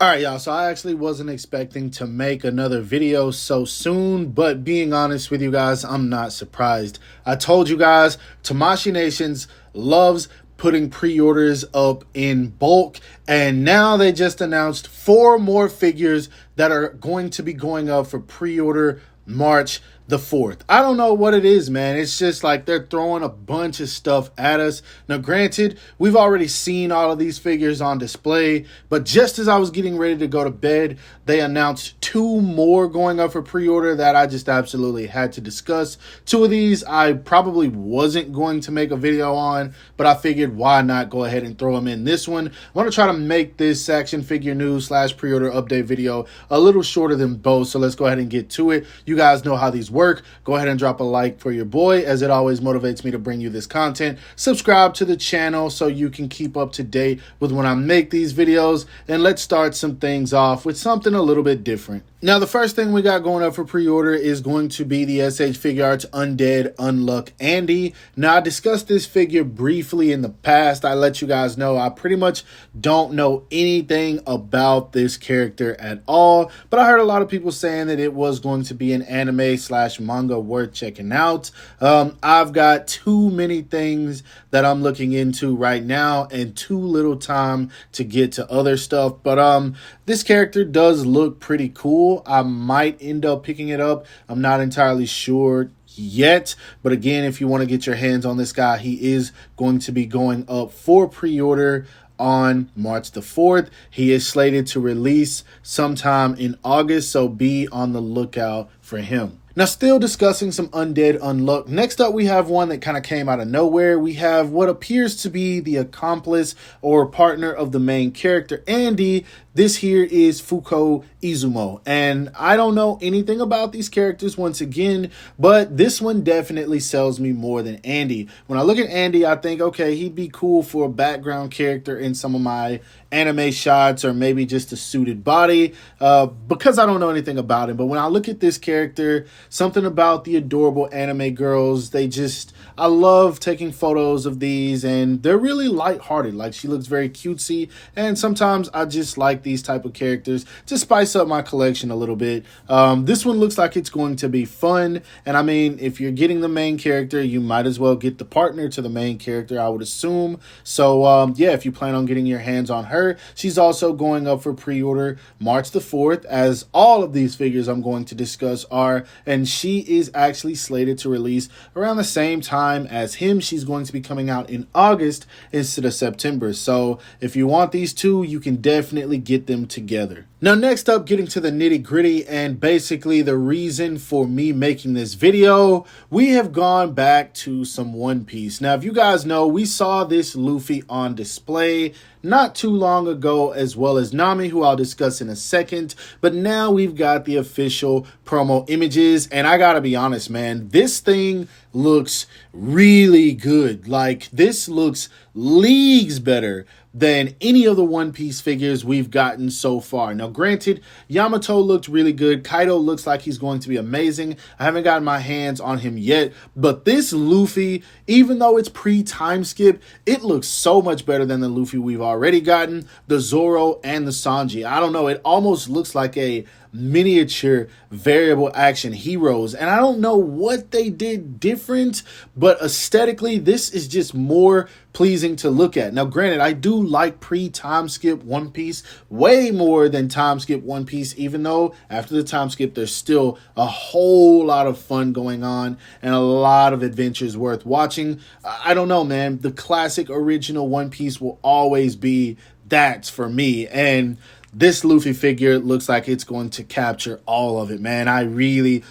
All right, y'all. So I actually wasn't expecting to make another video so soon, but being honest with you guys, I'm not surprised. I told you guys, Tamashii Nations loves putting pre-orders up in bulk, and now they just announced 4 more figures that are going to be going up for pre-order March the 4th. I don't know what it is, man. It's just like they're throwing a bunch of stuff at us. Now, granted, we've already seen all of these figures on display, but just as I was getting ready to go to bed, they announced 2 more going up for pre-order that I just absolutely had to discuss. 2 of these I probably wasn't going to make a video on, but I figured why not go ahead and throw them in this one. I want to try to make this action figure news / pre-order update video a little shorter than both, so let's go ahead and get to it. You guys know how these work. Go ahead and drop a like for your boy, as it always motivates me to bring you this content. Subscribe to the channel so you can keep up to date with when I make these videos, and let's start some things off with something a little bit different. Now, the first thing we got going up for pre-order is going to be the SH Figuarts Undead Unluck Andy. Now, I discussed this figure briefly in the past. I let you guys know I pretty much don't know anything about this character at all, but I heard a lot of people saying that it was going to be an anime / manga worth checking out. I've got too many things that I'm looking into right now and too little time to get to other stuff, but this character does look pretty cool. I might end up picking it up. I'm not entirely sure yet, but again, if you want to get your hands on this guy, he is going to be going up for pre-order on March the 4th. He is slated to release sometime in August, so be on the lookout for him. Now, still discussing some Undead Unluck. Next up, we have one that kind of came out of nowhere. We have what appears to be the accomplice or partner of the main character, Andy. This here is Fuko Isumo, and I don't know anything about these characters once again, but this one definitely sells me more than Andy. When I look at Andy, I think, okay, he'd be cool for a background character in some of my anime shots, or maybe just a suited body, because I don't know anything about him. But when I look at this character, something about the adorable anime girls, I love taking photos of these, and they're really lighthearted. Like, she looks very cutesy, and sometimes I just like these type of characters to spice up my collection a little bit. This one looks like it's going to be fun, and I mean, if you're getting the main character, you might as well get the partner to the main character, I would assume. So yeah, if you plan on getting your hands on her, she's also going up for pre-order March the 4th, as all of these figures I'm going to discuss are, and she is actually slated to release around the same time as him. She's going to be coming out in August instead of September. So if you want these 2, you can definitely get them together. Now, next up, getting to the nitty gritty and basically the reason for me making this video, we have gone back to some One Piece. Now, if you guys know, we saw this Luffy on display not too long ago, as well as Nami, who I'll discuss in a second, but now we've got the official promo images, and I gotta be honest, man, this thing looks really good. Like, this looks leagues better than any of the One Piece figures we've gotten so far. Now, granted, Yamato looked really good. Kaido looks like he's going to be amazing. I haven't gotten my hands on him yet, but this Luffy, even though it's pre-time skip, it looks so much better than the Luffy we've already gotten, the Zoro and the Sanji. I don't know, it almost looks like a miniature variable action heroes, and I don't know what they did different, but aesthetically this is just more pleasing to look at. Now, granted, I do like pre-time skip One Piece way more than time skip One Piece, even though after the time skip there's still a whole lot of fun going on and a lot of adventures worth watching. I don't know, man, the classic original One Piece will always be that for me, and this Luffy figure looks like it's going to capture all of it, man. I really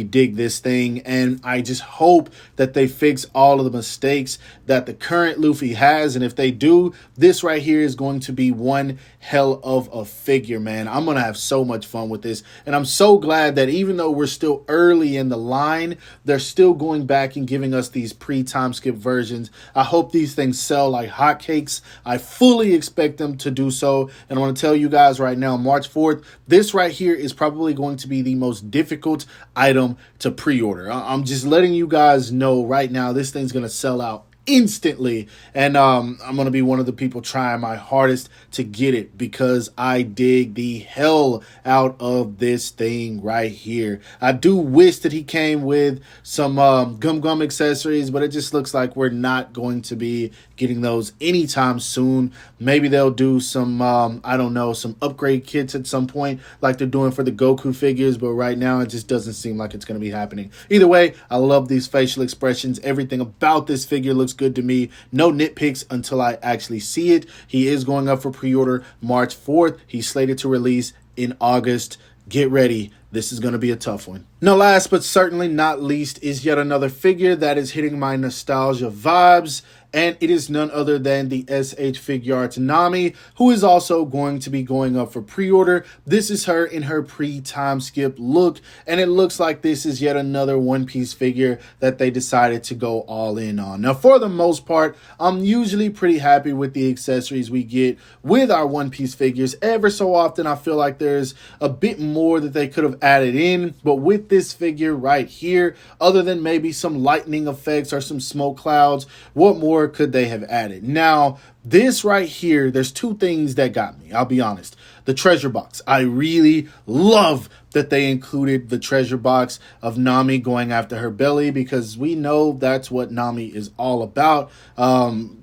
dig this thing, and I just hope that they fix all of the mistakes that the current Luffy has, and if they do, this right here is going to be one hell of a figure, man. I'm gonna have so much fun with this, and I'm so glad that even though we're still early in the line, they're still going back and giving us these pre-time skip versions. I hope these things sell like hotcakes. I fully expect them to do so, and I want to tell you guys right now, March 4th, this right here is probably going to be the most difficult item to pre-order. I'm just letting you guys know right now, this thing's going to sell out instantly. And I'm going to be one of the people trying my hardest to get it because I dig the hell out of this thing right here. I do wish that he came with some gum accessories, but it just looks like we're not going to be getting those anytime soon. Maybe they'll do some, I don't know, some upgrade kits at some point like they're doing for the Goku figures, but right now it just doesn't seem like it's going to be happening. Either way, I love these facial expressions. Everything about this figure looks good to me. No nitpicks until I actually see it. He is going up for pre-order March 4th. He's slated to release in August. Get ready. This is going to be a tough one. Now, last but certainly not least is yet another figure that is hitting my nostalgia vibes, and it is none other than the SH Figuarts Nami, who is also going to be going up for pre-order. This is her in her pre-time skip look, and it looks like this is yet another One Piece figure that they decided to go all in on. Now, for the most part, I'm usually pretty happy with the accessories we get with our One Piece figures. Ever so often, I feel like there's a bit more that they could have added in, but with this figure right here, other than maybe some lightning effects or some smoke clouds, what more could they have added? Now, this right here, there's two things that got me, I'll be honest. The treasure box. I really love that they included the treasure box of Nami going after her belly, because we know that's what Nami is all about.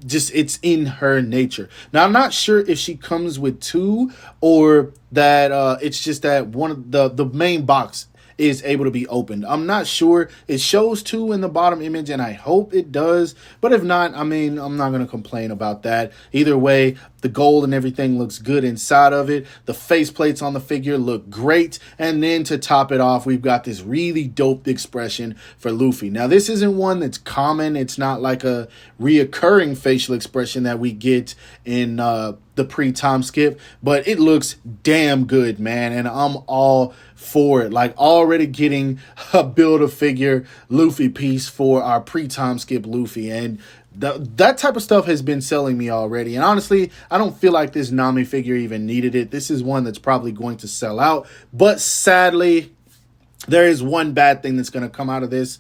Just it's in her nature. Now, I'm not sure if she comes with two or that it's just that one of the main box is able to be opened. I'm not sure. It shows two in the bottom image, and I hope it does. But if not, I mean, I'm not going to complain about that. Either way, the gold and everything looks good inside of it. The faceplates on the figure look great. And then to top it off, we've got this really dope expression for Luffy. Now, this isn't one that's common. It's not like a reoccurring facial expression that we get in the pre-time skip, but it looks damn good, man, and I'm all for it. Like, already getting a Build-A-Figure Luffy piece for our pre-time skip Luffy, and that type of stuff has been selling me already. And honestly, I don't feel like this Nami figure even needed it. This is one that's probably going to sell out, but sadly, there is one bad thing that's going to come out of this.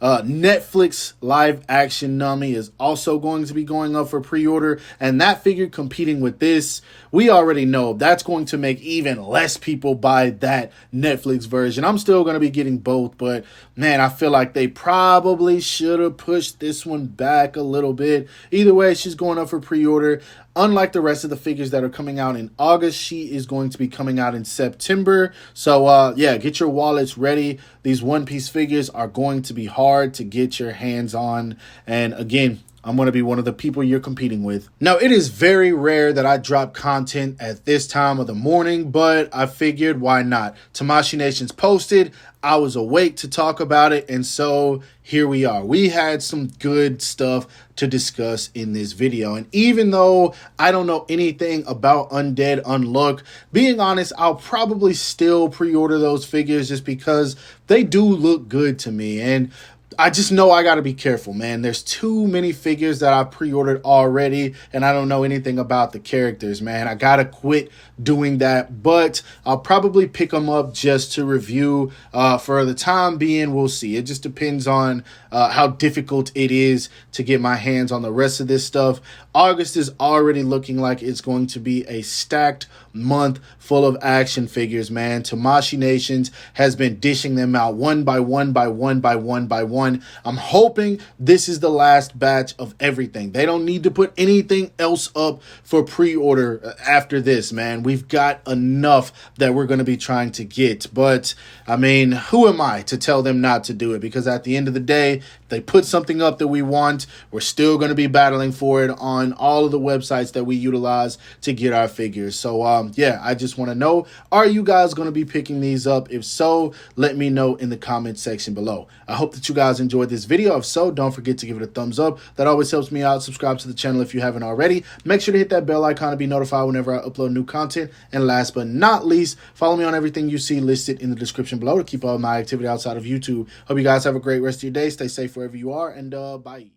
Netflix live action Nami is also going to be going up for pre-order, and that figure competing with this, we already know that's going to make even less people buy that Netflix version. I'm still going to be getting both, but man, I feel like they probably should have pushed this one back a little bit. Either way, she's going up for pre-order. Unlike the rest of the figures that are coming out in August, she is going to be coming out in September. So, yeah, get your wallets ready. These One Piece figures are going to be hard to get your hands on. And again, I'm going to be one of the people you're competing with. Now, it is very rare that I drop content at this time of the morning, but I figured why not? Tamashii Nation's posted. I was awake to talk about it, and so here we are. We had some good stuff to discuss in this video, and even though I don't know anything about Undead Unluck, being honest, I'll probably still pre-order those figures just because they do look good to me, and I just know I got to be careful, man. There's too many figures that I pre-ordered already, and I don't know anything about the characters, man. I got to quit doing that, but I'll probably pick them up just to review. For the time being, we'll see. It just depends on how difficult it is to get my hands on the rest of this stuff. August is already looking like it's going to be a stacked month full of action figures, man. Tamashii Nations has been dishing them out one by one by one by one by one. I'm hoping this is the last batch of everything. They don't need to put anything else up for pre-order after this, man. We've got enough that we're going to be trying to get. But, I mean, who am I to tell them not to do it? Because at the end of the day, if they put something up that we want, we're still going to be battling for it on all of the websites that we utilize to get our figures. So, yeah, I just want to know, are you guys going to be picking these up? If so, let me know in the comment section below. I hope that you guys enjoyed this video. If so, don't forget to give it a thumbs up. That always helps me out. Subscribe to the channel if you haven't already. Make sure to hit that bell icon to be notified whenever I upload new content. And last but not least, follow me on everything you see listed in the description below to keep all my activity outside of YouTube. Hope you guys have a great rest of your day. Stay safe wherever you are, and bye.